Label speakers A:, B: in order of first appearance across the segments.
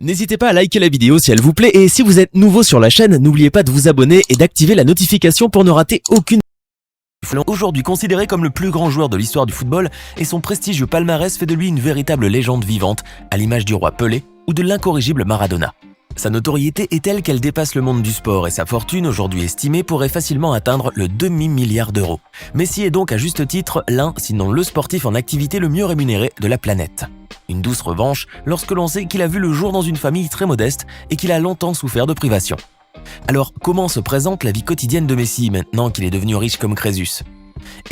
A: N'hésitez pas à liker la vidéo si elle vous plaît et si vous êtes nouveau sur la chaîne, n'oubliez pas de vous abonner et d'activer la notification pour ne rater aucune. Aujourd'hui considéré comme le plus grand joueur de l'histoire du football et son prestigieux palmarès fait de lui une véritable légende vivante, à l'image du roi Pelé ou de l'incorrigible Maradona. Sa notoriété est telle qu'elle dépasse le monde du sport et sa fortune, aujourd'hui estimée, pourrait facilement atteindre le demi-milliard d'euros. Messi est donc à juste titre l'un, sinon le sportif en activité le mieux rémunéré de la planète. Une douce revanche lorsque l'on sait qu'il a vu le jour dans une famille très modeste et qu'il a longtemps souffert de privation. Alors, comment se présente la vie quotidienne de Messi maintenant qu'il est devenu riche comme Crésus?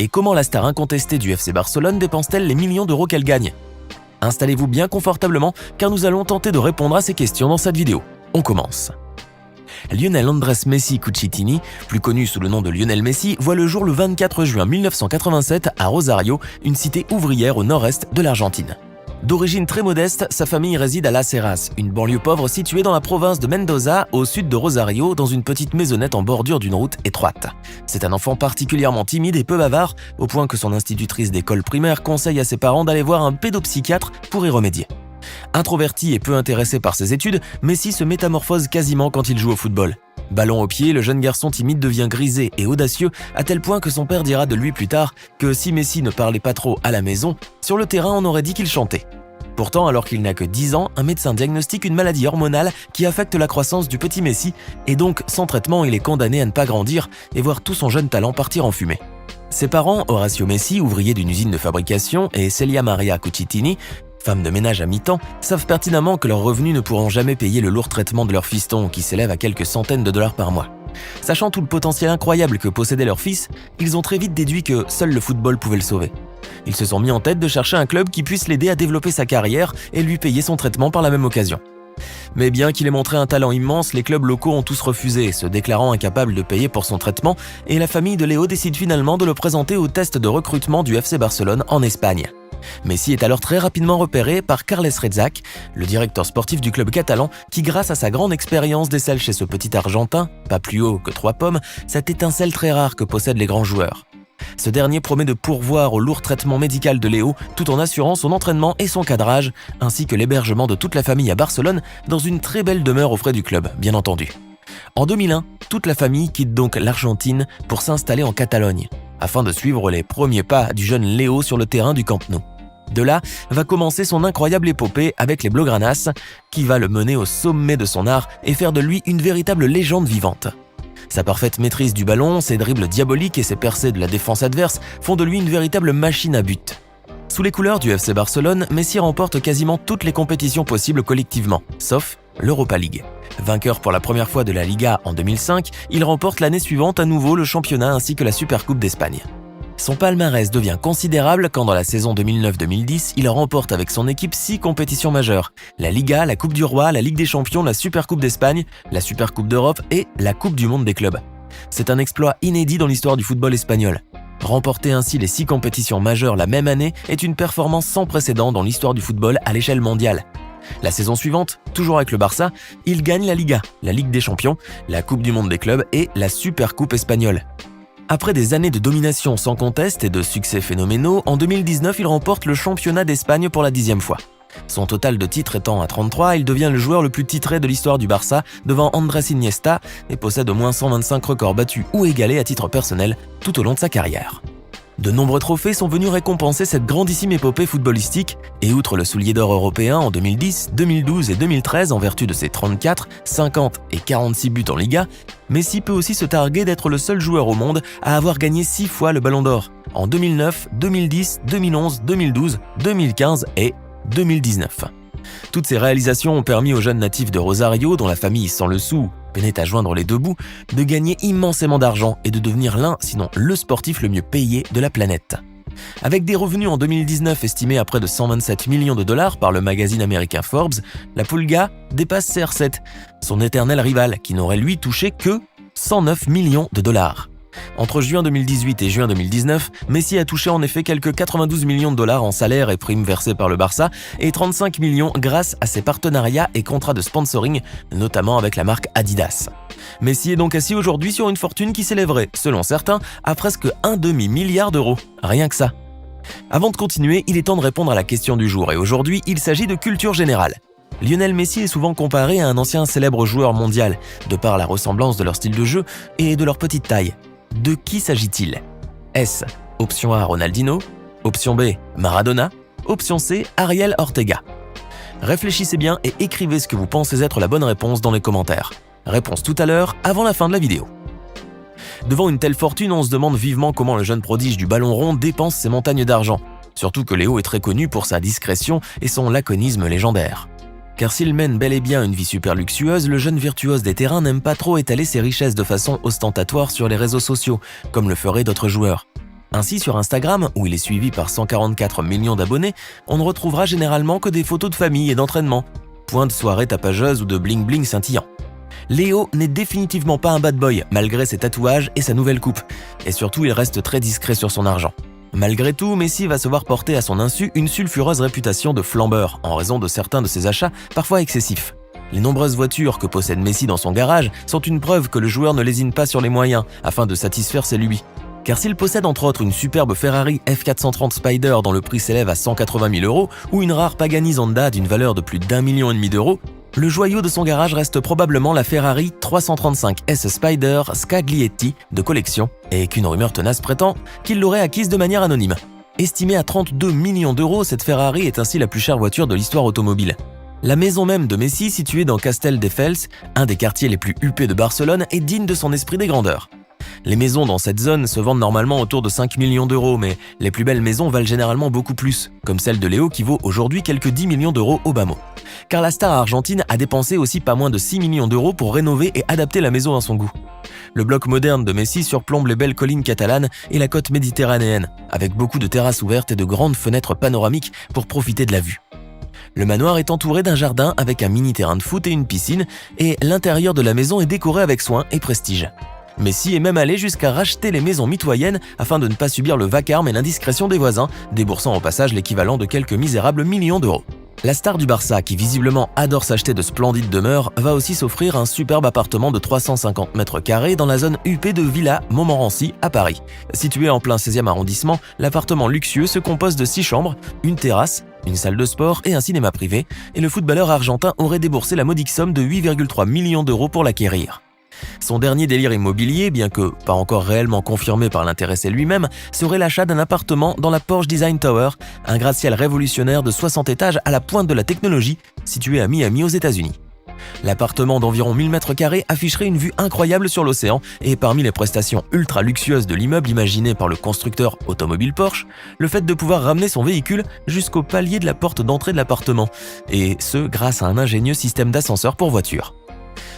A: Et comment la star incontestée du FC Barcelone dépense-t-elle les millions d'euros qu'elle gagne? Installez-vous bien confortablement car nous allons tenter de répondre à ces questions dans cette vidéo. On commence. Lionel Andrés Messi Cucitini, plus connu sous le nom de Lionel Messi, voit le jour le 24 juin 1987 à Rosario, une cité ouvrière au nord-est de l'Argentine. D'origine très modeste, sa famille réside à Las Heras, une banlieue pauvre située dans la province de Mendoza, au sud de Rosario, dans une petite maisonnette en bordure d'une route étroite. C'est un enfant particulièrement timide et peu bavard, au point que son institutrice d'école primaire conseille à ses parents d'aller voir un pédopsychiatre pour y remédier. Introverti et peu intéressé par ses études, Messi se métamorphose quasiment quand il joue au football. Ballon au pied, le jeune garçon timide devient grisé et audacieux à tel point que son père dira de lui plus tard que si Messi ne parlait pas trop à la maison, sur le terrain on aurait dit qu'il chantait. Pourtant, alors qu'il n'a que 10 ans, un médecin diagnostique une maladie hormonale qui affecte la croissance du petit Messi et donc sans traitement il est condamné à ne pas grandir et voir tout son jeune talent partir en fumée. Ses parents, Horacio Messi, ouvrier d'une usine de fabrication, et Celia Maria Cucitini, femme de ménage à mi-temps, savent pertinemment que leurs revenus ne pourront jamais payer le lourd traitement de leur fiston qui s'élève à quelques centaines de dollars par mois. Sachant tout le potentiel incroyable que possédait leur fils, ils ont très vite déduit que seul le football pouvait le sauver. Ils se sont mis en tête de chercher un club qui puisse l'aider à développer sa carrière et lui payer son traitement par la même occasion. Mais bien qu'il ait montré un talent immense, les clubs locaux ont tous refusé, se déclarant incapables de payer pour son traitement, et la famille de Léo décide finalement de le présenter au test de recrutement du FC Barcelone en Espagne. Messi est alors très rapidement repéré par Carles Rezac, le directeur sportif du club catalan, qui grâce à sa grande expérience décèle chez ce petit Argentin, pas plus haut que 3 pommes, cette étincelle très rare que possèdent les grands joueurs. Ce dernier promet de pourvoir au lourd traitement médical de Léo tout en assurant son entraînement et son cadrage, ainsi que l'hébergement de toute la famille à Barcelone dans une très belle demeure aux frais du club, bien entendu. En 2001, toute la famille quitte donc l'Argentine pour s'installer en Catalogne, afin de suivre les premiers pas du jeune Léo sur le terrain du Camp Nou. De là va commencer son incroyable épopée avec les Blaugranas, qui va le mener au sommet de son art et faire de lui une véritable légende vivante. Sa parfaite maîtrise du ballon, ses dribbles diaboliques et ses percées de la défense adverse font de lui une véritable machine à but. Sous les couleurs du FC Barcelone, Messi remporte quasiment toutes les compétitions possibles collectivement, sauf l'Europa League. Vainqueur pour la première fois de la Liga en 2005, il remporte l'année suivante à nouveau le championnat ainsi que la Supercoupe d'Espagne. Son palmarès devient considérable quand dans la saison 2009-2010, il remporte avec son équipe 6 compétitions majeures. La Liga, la Coupe du Roi, la Ligue des Champions, la Supercoupe d'Espagne, la Supercoupe d'Europe et la Coupe du Monde des clubs. C'est un exploit inédit dans l'histoire du football espagnol. Remporter ainsi les 6 compétitions majeures la même année est une performance sans précédent dans l'histoire du football à l'échelle mondiale. La saison suivante, toujours avec le Barça, il gagne la Liga, la Ligue des Champions, la Coupe du Monde des clubs et la Supercoupe espagnole. Après des années de domination sans conteste et de succès phénoménaux, en 2019, il remporte le championnat d'Espagne pour la 10e fois. Son total de titres étant à 33, il devient le joueur le plus titré de l'histoire du Barça devant Andrés Iniesta et possède au moins 125 records battus ou égalés à titre personnel tout au long de sa carrière. De nombreux trophées sont venus récompenser cette grandissime épopée footballistique et outre le soulier d'or européen en 2010, 2012 et 2013 en vertu de ses 34, 50 et 46 buts en Liga, Messi peut aussi se targuer d'être le seul joueur au monde à avoir gagné 6 fois le Ballon d'Or en 2009, 2010, 2011, 2012, 2015 et 2019. Toutes ces réalisations ont permis au jeune natif de Rosario, dont la famille sans le sou peinait à joindre les deux bouts, de gagner immensément d'argent et de devenir l'un, sinon le sportif le mieux payé de la planète. Avec des revenus en 2019 estimés à près de 127 millions de dollars par le magazine américain Forbes, la Pulga dépasse CR7, son éternel rival qui n'aurait lui touché que 109 millions de dollars. Entre juin 2018 et juin 2019, Messi a touché en effet quelques 92 millions de dollars en salaires et primes versées par le Barça et 35 millions grâce à ses partenariats et contrats de sponsoring, notamment avec la marque Adidas. Messi est donc assis aujourd'hui sur une fortune qui s'élèverait, selon certains, à presque un demi-milliard d'euros. Rien que ça. Avant de continuer, il est temps de répondre à la question du jour et aujourd'hui, il s'agit de culture générale. Lionel Messi est souvent comparé à un ancien célèbre joueur mondial, de par la ressemblance de leur style de jeu et de leur petite taille. De qui s'agit-il? Est-ce option A Ronaldinho, option B Maradona, option C Ariel Ortega? Réfléchissez bien et écrivez ce que vous pensez être la bonne réponse dans les commentaires. Réponse tout à l'heure, avant la fin de la vidéo. Devant une telle fortune, on se demande vivement comment le jeune prodige du ballon rond dépense ses montagnes d'argent. Surtout que Léo est très connu pour sa discrétion et son laconisme légendaire. Car s'il mène bel et bien une vie super luxueuse, le jeune virtuose des terrains n'aime pas trop étaler ses richesses de façon ostentatoire sur les réseaux sociaux, comme le feraient d'autres joueurs. Ainsi, sur Instagram, où il est suivi par 144 millions d'abonnés, on ne retrouvera généralement que des photos de famille et d'entraînement, point de soirée tapageuse ou de bling-bling scintillant. Léo n'est définitivement pas un bad boy, malgré ses tatouages et sa nouvelle coupe, et surtout il reste très discret sur son argent. Malgré tout, Messi va se voir porter à son insu une sulfureuse réputation de flambeur, en raison de certains de ses achats parfois excessifs. Les nombreuses voitures que possède Messi dans son garage sont une preuve que le joueur ne lésine pas sur les moyens afin de satisfaire ses lubies. Car s'il possède entre autres une superbe Ferrari F430 Spider dont le prix s'élève à 180 000 € ou une rare Pagani Zonda d'une valeur de plus d'1,5 million d'euros, le joyau de son garage reste probablement la Ferrari 335 S Spider Scaglietti de collection et qu'une rumeur tenace prétend qu'il l'aurait acquise de manière anonyme. Estimée à 32 millions d'euros, cette Ferrari est ainsi la plus chère voiture de l'histoire automobile. La maison même de Messi, située dans Castelldefels, un des quartiers les plus huppés de Barcelone, est digne de son esprit des grandeurs. Les maisons dans cette zone se vendent normalement autour de 5 millions d'euros, mais les plus belles maisons valent généralement beaucoup plus, comme celle de Léo qui vaut aujourd'hui quelques 10 millions d'euros au bas mot. Car la star argentine a dépensé aussi pas moins de 6 millions d'euros pour rénover et adapter la maison à son goût. Le bloc moderne de Messi surplombe les belles collines catalanes et la côte méditerranéenne, avec beaucoup de terrasses ouvertes et de grandes fenêtres panoramiques pour profiter de la vue. Le manoir est entouré d'un jardin avec un mini terrain de foot et une piscine, et l'intérieur de la maison est décoré avec soin et prestige. Messi est même allé jusqu'à racheter les maisons mitoyennes afin de ne pas subir le vacarme et l'indiscrétion des voisins, déboursant au passage l'équivalent de quelques misérables millions d'euros. La star du Barça, qui visiblement adore s'acheter de splendides demeures, va aussi s'offrir un superbe appartement de 350 mètres carrés dans la zone huppée de Villa Montmorency à Paris. Situé en plein 16e arrondissement, l'appartement luxueux se compose de 6 chambres, une terrasse, une salle de sport et un cinéma privé, et le footballeur argentin aurait déboursé la modique somme de 8,3 millions d'euros pour l'acquérir. Son dernier délire immobilier, bien que pas encore réellement confirmé par l'intéressé lui-même, serait l'achat d'un appartement dans la Porsche Design Tower, un gratte-ciel révolutionnaire de 60 étages à la pointe de la technologie, situé à Miami aux États-Unis. L'appartement d'environ 1000 m² afficherait une vue incroyable sur l'océan et parmi les prestations ultra luxueuses de l'immeuble imaginé par le constructeur automobile Porsche, le fait de pouvoir ramener son véhicule jusqu'au palier de la porte d'entrée de l'appartement, et ce grâce à un ingénieux système d'ascenseur pour voiture.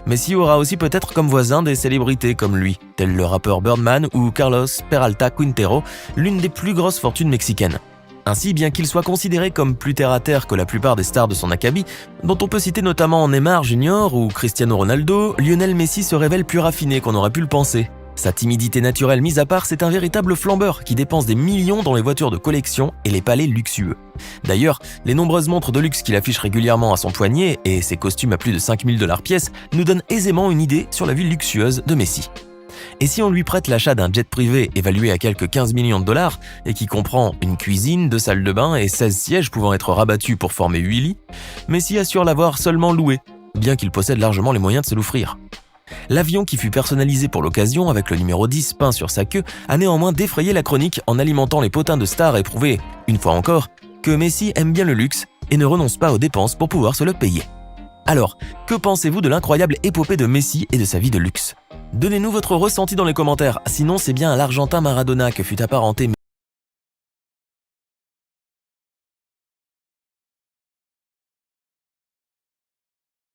A: Messi aura aussi peut-être comme voisin des célébrités comme lui, tels le rappeur Birdman ou Carlos Peralta Quintero, l'une des plus grosses fortunes mexicaines. Ainsi, bien qu'il soit considéré comme plus terre-à-terre que la plupart des stars de son acabit, dont on peut citer notamment Neymar Jr. ou Cristiano Ronaldo, Lionel Messi se révèle plus raffiné qu'on aurait pu le penser. Sa timidité naturelle mise à part, c'est un véritable flambeur qui dépense des millions dans les voitures de collection et les palais luxueux. D'ailleurs, les nombreuses montres de luxe qu'il affiche régulièrement à son poignet et ses costumes à plus de 5 000 $ pièce nous donnent aisément une idée sur la vie luxueuse de Messi. Et si on lui prête l'achat d'un jet privé évalué à quelques 15 millions de dollars et qui comprend une cuisine, 2 salles de bain et 16 sièges pouvant être rabattus pour former 8 lits, Messi assure l'avoir seulement loué, bien qu'il possède largement les moyens de se l'offrir. L'avion qui fut personnalisé pour l'occasion avec le numéro 10 peint sur sa queue a néanmoins défrayé la chronique en alimentant les potins de stars et prouvé, une fois encore, que Messi aime bien le luxe et ne renonce pas aux dépenses pour pouvoir se le payer. Alors, que pensez-vous de l'incroyable épopée de Messi et de sa vie de luxe ? Donnez-nous votre ressenti dans les commentaires, sinon c'est bien à l'Argentin Maradona que fut apparenté